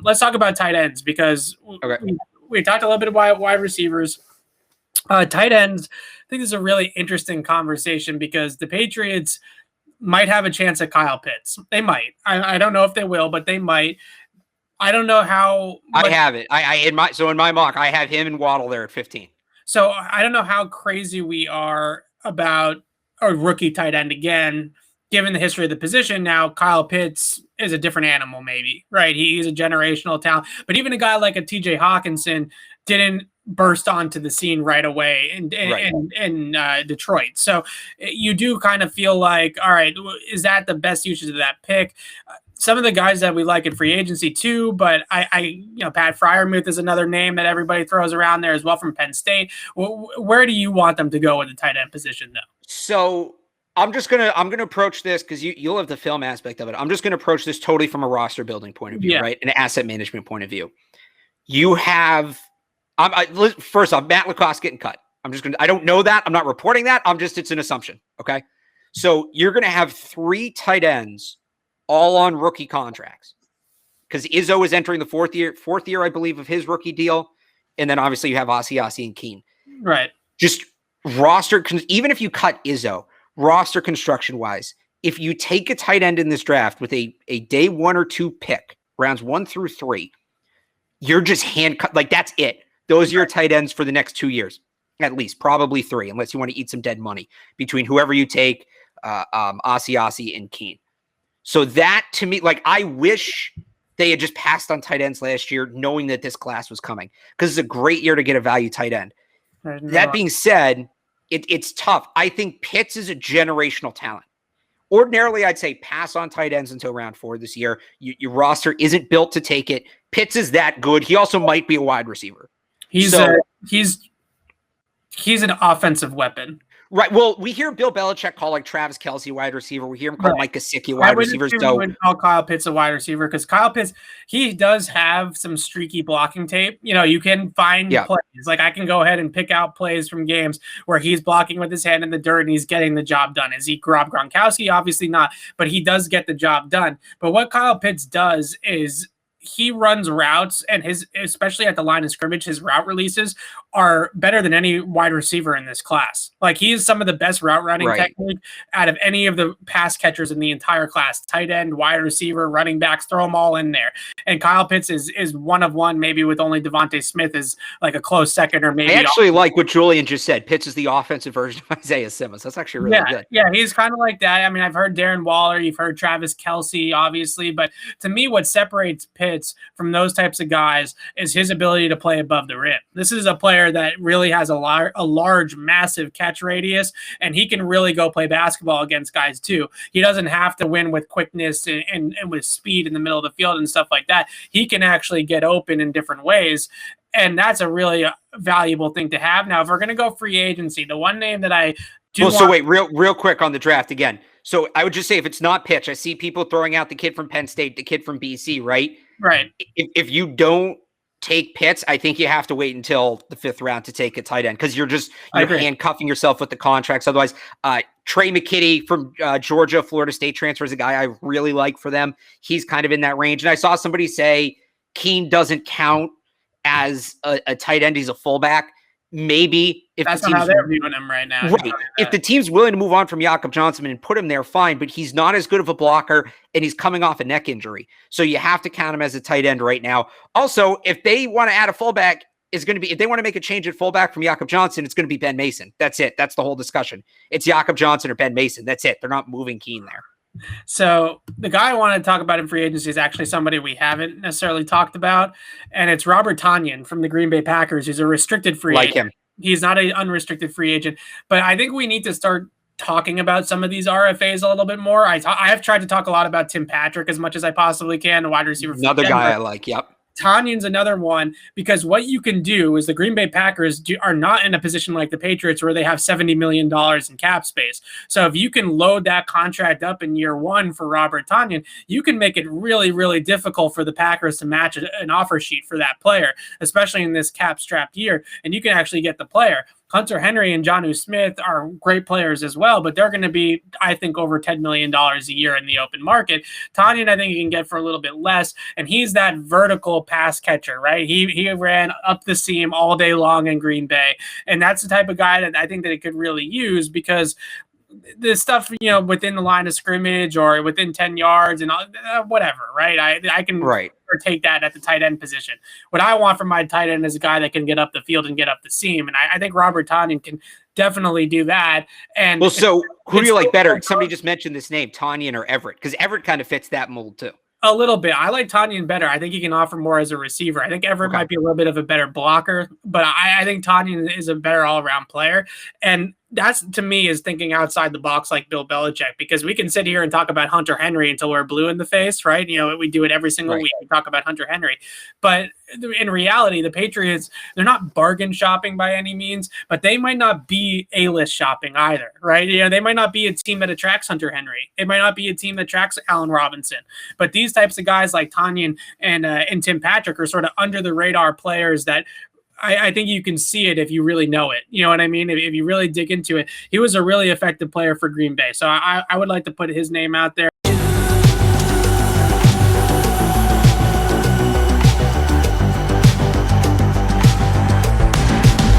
let's talk about tight ends because we talked a little bit about wide receivers. Tight ends, I think this is a really interesting conversation because the Patriots might have a chance at Kyle Pitts. They might. I don't know if they will, but they might. I don't know how. I have it. In my mock, I have him and Waddle there at 15. So I don't know how crazy we are about a rookie tight end again, given the history of the position. Now, Kyle Pitts is a different animal, maybe, right? He's a generational talent. But even a guy like a TJ Hawkinson didn't burst onto the scene right away in Detroit. So you do kind of feel like, all right, is that the best usage of that pick? Some of the guys that we like in free agency too, but Pat Freiermuth is another name that everybody throws around there as well from Penn State. Where do you want them to go with the tight end position though? So I'm gonna approach this because you'll have the film aspect of it. I'm just gonna approach this totally from a roster building point of view, right? An asset management point of view. You have first off, Matt Lacoste getting cut. I don't know that. I'm not reporting that. It's an assumption. Okay. So you're gonna have 3 tight ends all on rookie contracts because Izzo is entering the fourth year, I believe, of his rookie deal. And then obviously you have Asiasi and Keene. Right. Just roster, even if you cut Izzo, roster construction wise, if you take a tight end in this draft with a day 1 or 2 pick, rounds 1 through 3, you're just hand cut. Like that's it. Those are your tight ends for the next 2 years, at least, probably 3, unless you want to eat some dead money between whoever you take, Asiasi and Keene. So that to me, like I wish they had just passed on tight ends last year, knowing that this class was coming because it's a great year to get a value tight end. That being said, it's tough. I think Pitts is a generational talent. Ordinarily, I'd say pass on tight ends until round 4 this year. Your roster isn't built to take it. Pitts is that good. He also might be a wide receiver. He's an offensive weapon. Right. Well, we hear Bill Belichick call like Travis Kelce wide receiver. We hear him call Mike Gesicki wide receivers. I wouldn't call Kyle Pitts a wide receiver because Kyle Pitts, he does have some streaky blocking tape. You can find plays. Like I can go ahead and pick out plays from games where he's blocking with his hand in the dirt and he's getting the job done. Is he Rob Gronkowski? Obviously not, but he does get the job done. But what Kyle Pitts does is he runs routes, and especially at the line of scrimmage, his route releases are better than any wide receiver in this class. Like he is some of the best route running technique out of any of the pass catchers in the entire class. Tight end, wide receiver, running backs, throw them all in there. And Kyle Pitts is one of one, maybe with only Devontae Smith is like a close second or maybe. I actually like what Julian just said. Pitts is the offensive version of Isaiah Simmons. That's actually really good. Yeah, he's kind of like that. I mean, I've heard Darren Waller, you've heard Travis Kelce, obviously, but to me, what separates Pitts from those types of guys is his ability to play above the rim. This is a player that really has a large, massive catch radius, and he can really go play basketball against guys too. He doesn't have to win with quickness and with speed in the middle of the field and stuff like that. He can actually get open in different ways. And that's a really valuable thing to have. Now, if we're going to go free agency, the one name that I do so wait, real quick on the draft again. So I would just say if it's not Pitch, I see people throwing out the kid from Penn State, the kid from BC, right? Right. If you don't take Pitts, I think you have to wait until the 5th round to take a tight end because you're handcuffing yourself with the contracts. Otherwise, Trey McKitty from Georgia, Florida State transfer is a guy I really like for them. He's kind of in that range. And I saw somebody say Keene doesn't count as a tight end. He's a fullback. Maybe if that's not how they're viewing him right now. Right. If the team's willing to move on from Jakob Johnson and put him there, fine. But he's not as good of a blocker, and he's coming off a neck injury. So you have to count him as a tight end right now. Also, if they want to add a fullback, if they want to make a change at fullback from Jakob Johnson, it's going to be Ben Mason. That's it. That's the whole discussion. It's Jakob Johnson or Ben Mason. That's it. They're not moving Keene there. So the guy I want to talk about in free agency is actually somebody we haven't necessarily talked about, and it's Robert Tonyan from the Green Bay Packers. He's a restricted free agent. Him. He's not an unrestricted free agent, but I think we need to start talking about some of these RFAs a little bit more. I have tried to talk a lot about Tim Patrick as much as I possibly can, the wide receiver. Another guy I like. Yep. Tonyan's another one because what you can do is the Green Bay Packers are not in a position like the Patriots where they have $70 million in cap space. So if you can load that contract up in year 1 for Robert Tonyan, you can make it really, really difficult for the Packers to match an offer sheet for that player, especially in this cap-strapped year, and you can actually get the player. Hunter Henry and Jonnu Smith are great players as well, but they're going to be, I think, over $10 million a year in the open market. Tonyan, I think you can get for a little bit less, and he's that vertical pass catcher, right? He ran up the seam all day long in Green Bay, and that's the type of guy that I think that it could really use, because the stuff, within the line of scrimmage or within 10 yards and whatever, right? I can take that at the tight end position. What I want from my tight end is a guy that can get up the field and get up the seam. And I think Robert Tonyan can definitely do that. And well, so who do you like better? Somebody just mentioned this name, Tonyan or Everett, because Everett kind of fits that mold too. A little bit. I like Tonyan better. I think he can offer more as a receiver. I think Everett might be a little bit of a better blocker, but I think Tonyan is a better all-around player. And that's, to me, is thinking outside the box like Bill Belichick, because we can sit here and talk about Hunter Henry until we're blue in the face, right? We do it every single week. We talk about Hunter Henry. But in reality, the Patriots, they're not bargain shopping by any means, but they might not be A-list shopping either, right? They might not be a team that attracts Hunter Henry. It might not be a team that attracts Allen Robinson. But these types of guys like Tonyan and Tim Patrick are sort of under-the-radar players that I think you can see it if you really know it. You know what I mean? If you really dig into it. He was a really effective player for Green Bay. So I would like to put his name out there.